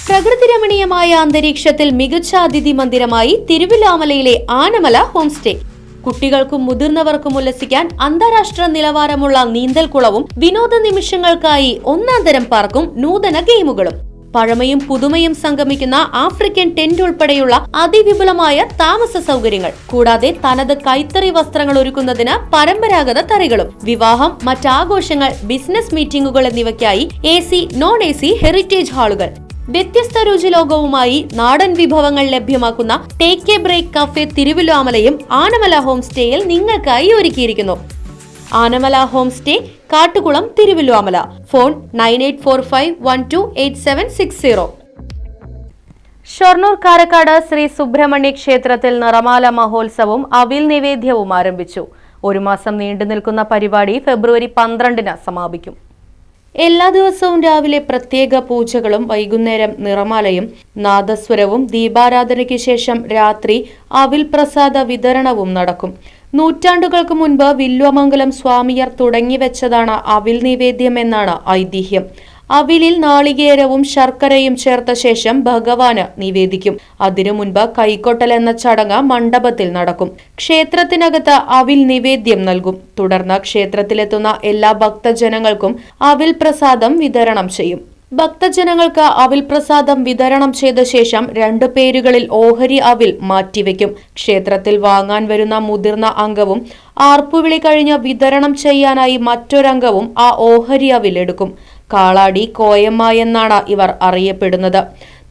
പ്രകൃതിരമണീയമായ അന്തരീക്ഷത്തിൽ മികച്ച അതിഥി മന്ദിരമായി തിരുവില്ലാമലയിലെ ആനമല ഹോം സ്റ്റേ. കുട്ടികൾക്കും മുതിർന്നവർക്കും ഉല്ലസിക്കാൻ അന്താരാഷ്ട്ര നിലവാരമുള്ള നീന്തൽക്കുളവും വിനോദ നിമിഷങ്ങൾക്കായി ഒന്നാന്തരം പാർക്കും നൂതന ഗെയിമുകളും. പഴമയും പുതുമയും സംഗമിക്കുന്ന ആഫ്രിക്കൻ ടെന്റ് ഉൾപ്പെടെയുള്ള അതിവിപുലമായ താമസ സൗകര്യങ്ങൾ, കൂടാതെ തനത് കൈത്തറി വസ്ത്രങ്ങൾ ഒരുക്കുന്നതിന് പരമ്പരാഗത തറികളും. വിവാഹം, മറ്റാഘോഷങ്ങൾ, ബിസിനസ് മീറ്റിംഗുകൾ എന്നിവയ്ക്കായി AC, non-AC ഹെറിറ്റേജ് ഹാളുകൾ. വ്യത്യസ്ത രുചിലോകവുമായി നാടൻ വിഭവങ്ങൾ ലഭ്യമാക്കുന്ന ടേക്ക് എ ബ്രേക്ക് കഫേ തിരുവില്ലാമലയും ആനമല ഹോം സ്റ്റേയിൽ നിങ്ങൾക്കായി ഒരുക്കിയിരിക്കുന്നു. Anamala home stay, Kattukulam, Thiruvilwamala. Phone 9845128760. Shoranur Karakkad Shri Subrahmanya ക്ഷേത്രത്തിൽ നിറമാല മഹോത്സവവും അവിൽ നിവേദ്യവും ആരംഭിച്ചു. ഒരു മാസം നീണ്ടു നിൽക്കുന്ന പരിപാടി ഫെബ്രുവരി 12-ന് സമാപിക്കും. എല്ലാ ദിവസവും രാവിലെ പ്രത്യേക പൂജകളും വൈകുന്നേരം നിറമാലയും നാദസ്വരവും ദീപാരാധനയ്ക്ക് ശേഷം രാത്രി അവിൽ പ്രസാദ വിതരണവും നടക്കും. നൂറ്റാണ്ടുകൾക്ക് മുൻപ് വില്വമംഗലം സ്വാമിയർ തുടങ്ങിവെച്ചതാണ് അവിൽ നിവേദ്യം എന്നാണ് ഐതിഹ്യം. അവിലിൽ നാളികേരവും ശർക്കരയും ചേർത്ത ശേഷം ഭഗവാന് നിവേദിക്കും. അതിനു മുൻപ് കൈകൊട്ടൽ എന്ന ചടങ്ങ് മണ്ഡപത്തിൽ നടക്കും. ക്ഷേത്രത്തിനകത്ത് അവിൽ നിവേദ്യം നൽകും. തുടർന്ന് ക്ഷേത്രത്തിലെത്തുന്ന എല്ലാ ഭക്തജനങ്ങൾക്കും അവിൽ പ്രസാദം വിതരണം ചെയ്യും. ഭക്തജനങ്ങൾക്ക് അവിൽ പ്രസാദം വിതരണം ചെയ്ത ശേഷം 2 പേരുകളിൽ ഓഹരി അവിൽ മാറ്റിവെക്കും. ക്ഷേത്രത്തിൽ വാങ്ങാൻ വരുന്ന മുതിർന്ന അംഗവും ആർപ്പുവിളി കഴിഞ്ഞ് വിതരണം ചെയ്യാനായി മറ്റൊരംഗവും ആ ഓഹരി അവിൽ എടുക്കും. കാളാടി, കോയമ്മ എന്നാണ് ഇവർ അറിയപ്പെടുന്നത്.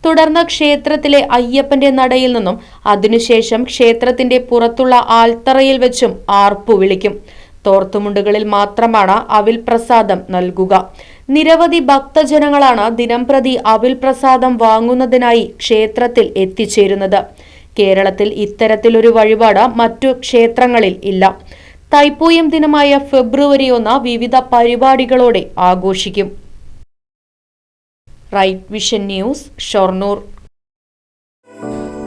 തുടർന്ന് ക്ഷേത്രത്തിലെ അയ്യപ്പന്റെ നടയിൽ നിന്നും അതിനുശേഷം ക്ഷേത്രത്തിന്റെ പുറത്തുള്ള ആൽത്തറയിൽ വെച്ചും ആർപ്പു വിളിക്കും. തോർത്തുമുണ്ടുകളിൽ മാത്രമാണ് അവിൽ പ്രസാദം നൽകുക. നിരവധി ഭക്തജനങ്ങളാണ് ദിനംപ്രതി അവിൽ പ്രസാദം വാങ്ങുന്നതിനായി ക്ഷേത്രത്തിൽ എത്തിച്ചേരുന്നത്. കേരളത്തിൽ ഇത്തരത്തിലൊരു വഴിപാട് മറ്റു ക്ഷേത്രങ്ങളിൽ ഇല്ല. തൈപ്പൂയം ദിനമായ ഫെബ്രുവരി 1 വിവിധ പരിപാടികളോടെ ആഘോഷിക്കും. Right vision news, Shoranur.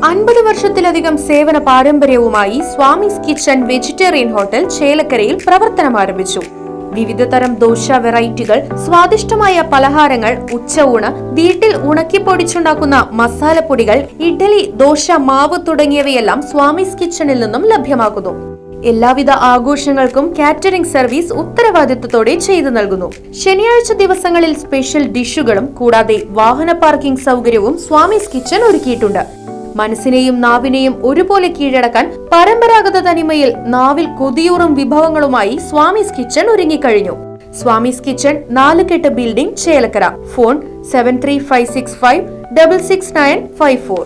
50 വർഷത്തിലധികം സേവന പാരമ്പര്യവുമായി സ്വാമീസ് കിച്ചൺ വെജിറ്റേറിയൻ ഹോട്ടൽ ചേലക്കരയിൽ പ്രവർത്തനം ആരംഭിച്ചു. വിവിധ തരം ദോശ വെറൈറ്റികൾ, സ്വാദിഷ്ടമായ പലഹാരങ്ങൾ, ഉച്ചയൂണ്, വീട്ടിൽ ഉണക്കിപ്പൊടിച്ചുണ്ടാക്കുന്ന മസാലപ്പൊടികൾ, ഇഡ്ഡലി, ദോശ മാവ് തുടങ്ങിയവയെല്ലാം സ്വാമീസ് കിച്ചണിൽ നിന്നും ലഭ്യമാക്കുന്നു. എല്ലാവിധ ആഘോഷങ്ങൾക്കും കാറ്ററിംഗ് സർവീസ് ഉത്തരവാദിത്വത്തോടെ ചെയ്തു നൽകുന്നു. ശനിയാഴ്ച ദിവസങ്ങളിൽ സ്പെഷ്യൽ ഡിഷുകളും കൂടാതെ വാഹന പാർക്കിംഗ് സൗകര്യവും സ്വാമീസ് കിച്ചൺ ഒരുക്കിയിട്ടുണ്ട്. മനസ്സിനെയും നാവിനെയും ഒരുപോലെ കീഴടക്കാൻ പരമ്പരാഗത തനിമയിൽ നാവിൽ കൊതിയൂറും വിഭവങ്ങളുമായി സ്വാമീസ് കിച്ചൺ ഒരുങ്ങിക്കഴിഞ്ഞു. Swamis kitchen 4 building, Chelakkara. Phone 7356566954.